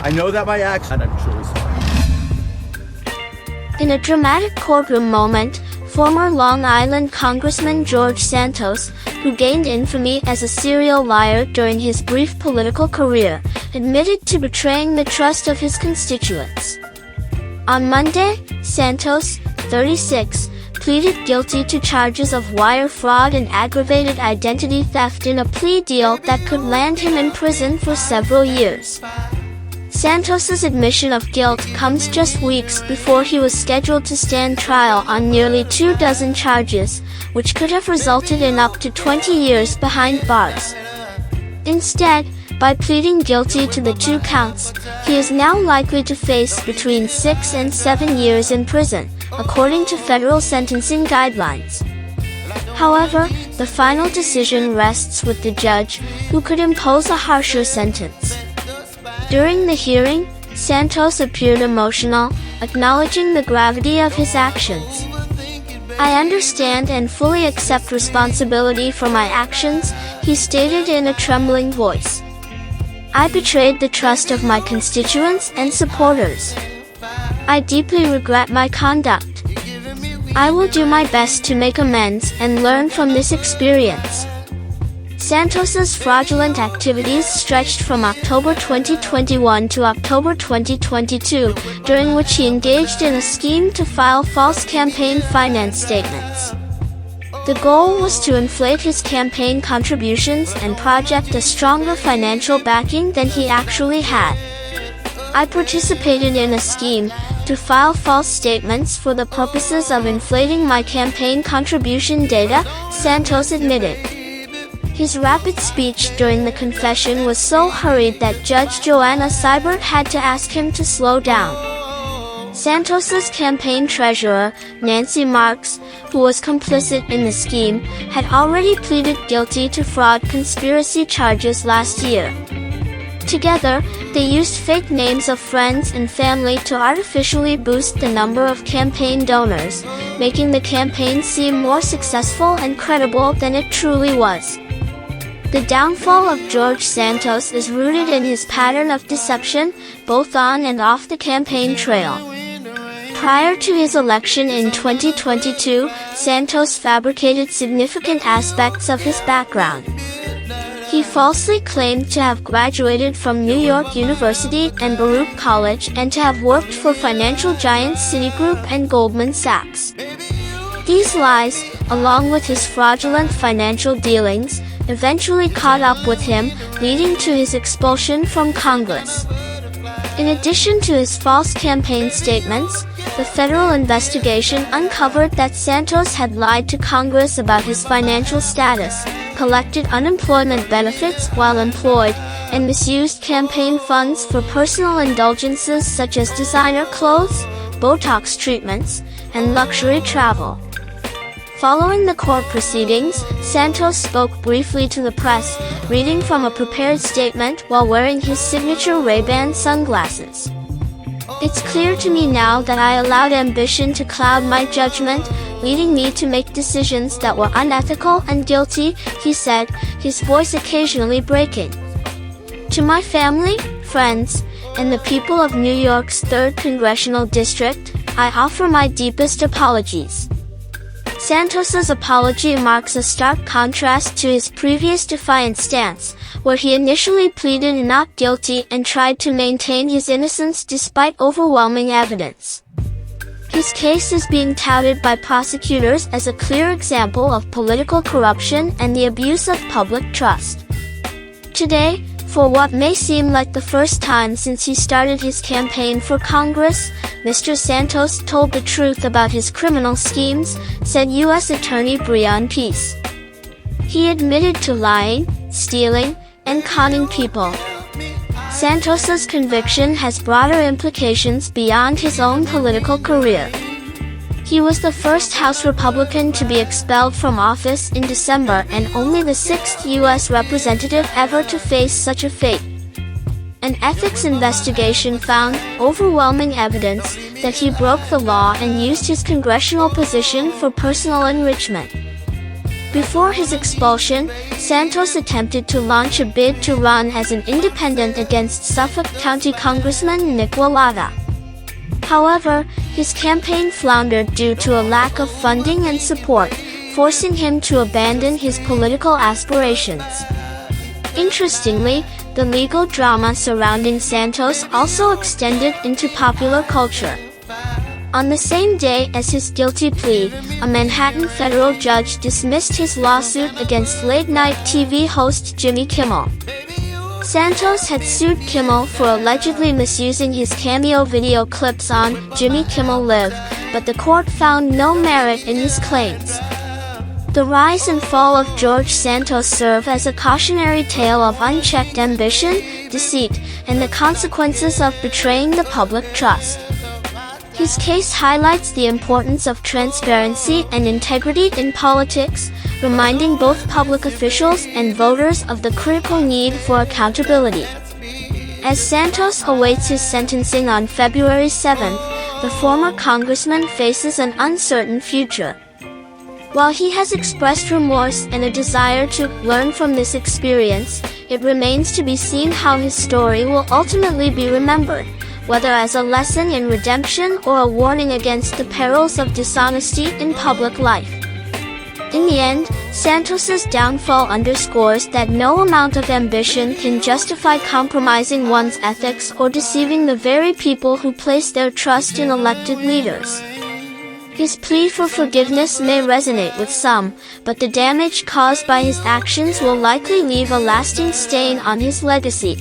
I know that my actions, and I'm truly sorry. In a dramatic courtroom moment, former Long Island Congressman George Santos, who gained infamy as a serial liar during his brief political career, admitted to betraying the trust of his constituents. On Monday, Santos, 36, pleaded guilty to charges of wire fraud and aggravated identity theft in a plea deal that could land him in prison for several years. Santos's admission of guilt comes just weeks before he was scheduled to stand trial on nearly 24 charges, which could have resulted in up to 20 years behind bars. Instead, by pleading guilty to the 2 counts, he is now likely to face between 6 and 7 years in prison, according to federal sentencing guidelines. However, the final decision rests with the judge, who could impose a harsher sentence. During the hearing, Santos appeared emotional, acknowledging the gravity of his actions. "I understand and fully accept responsibility for my actions," he stated in a trembling voice. "I betrayed the trust of my constituents and supporters. I deeply regret my conduct. I will do my best to make amends and learn from this experience." Santos's fraudulent activities stretched from October 2021 to October 2022, during which he engaged in a scheme to file false campaign finance statements. The goal was to inflate his campaign contributions and project a stronger financial backing than he actually had. "I participated in a scheme to file false statements for the purposes of inflating my campaign contribution data," Santos admitted. His rapid speech during the confession was so hurried that Judge Joanna Seibert had to ask him to slow down. Santos's campaign treasurer, Nancy Marks, who was complicit in the scheme, had already pleaded guilty to fraud conspiracy charges last year. Together, they used fake names of friends and family to artificially boost the number of campaign donors, making the campaign seem more successful and credible than it truly was. The downfall of George Santos is rooted in his pattern of deception, both on and off the campaign trail. Prior to his election in 2022, Santos fabricated significant aspects of his background. He falsely claimed to have graduated from New York University and Baruch College and to have worked for financial giants Citigroup and Goldman Sachs. These lies, along with his fraudulent financial dealings, eventually caught up with him, leading to his expulsion from Congress. In addition to his false campaign statements, the federal investigation uncovered that Santos had lied to Congress about his financial status, collected unemployment benefits while employed, and misused campaign funds for personal indulgences such as designer clothes, Botox treatments, and luxury travel. Following the court proceedings, Santos spoke briefly to the press, reading from a prepared statement while wearing his signature Ray-Ban sunglasses. "It's clear to me now that I allowed ambition to cloud my judgment, leading me to make decisions that were unethical and guilty," he said, his voice occasionally breaking. "To my family, friends, and the people of New York's 3rd Congressional District, I offer my deepest apologies." Santos's apology marks a stark contrast to his previous defiant stance, where he initially pleaded not guilty and tried to maintain his innocence despite overwhelming evidence. His case is being touted by prosecutors as a clear example of political corruption and the abuse of public trust. Today, for what may seem like the first time since he started his campaign for Congress, Mr. Santos told the truth about his criminal schemes, said U.S. Attorney Breon Peace. He admitted to lying, stealing, and conning people. Santos's conviction has broader implications beyond his own political career. He was the first House Republican to be expelled from office in December and only the 6th U.S. representative ever to face such a fate. An ethics investigation found overwhelming evidence that he broke the law and used his congressional position for personal enrichment. Before his expulsion, Santos attempted to launch a bid to run as an independent against Suffolk County Congressman Nick Walata. However, his campaign floundered due to a lack of funding and support, forcing him to abandon his political aspirations. Interestingly, the legal drama surrounding Santos also extended into popular culture. On the same day as his guilty plea, a Manhattan federal judge dismissed his lawsuit against late-night TV host Jimmy Kimmel. Santos had sued Kimmel for allegedly misusing his cameo video clips on Jimmy Kimmel Live, but the court found no merit in his claims. The rise and fall of George Santos serve as a cautionary tale of unchecked ambition, deceit, and the consequences of betraying the public trust. His case highlights the importance of transparency and integrity in politics, reminding both public officials and voters of the critical need for accountability. As Santos awaits his sentencing on February 7th, the former congressman faces an uncertain future. While he has expressed remorse and a desire to learn from this experience, it remains to be seen how his story will ultimately be remembered, whether as a lesson in redemption or a warning against the perils of dishonesty in public life. In the end, Santos's downfall underscores that no amount of ambition can justify compromising one's ethics or deceiving the very people who place their trust in elected leaders. His plea for forgiveness may resonate with some, but the damage caused by his actions will likely leave a lasting stain on his legacy.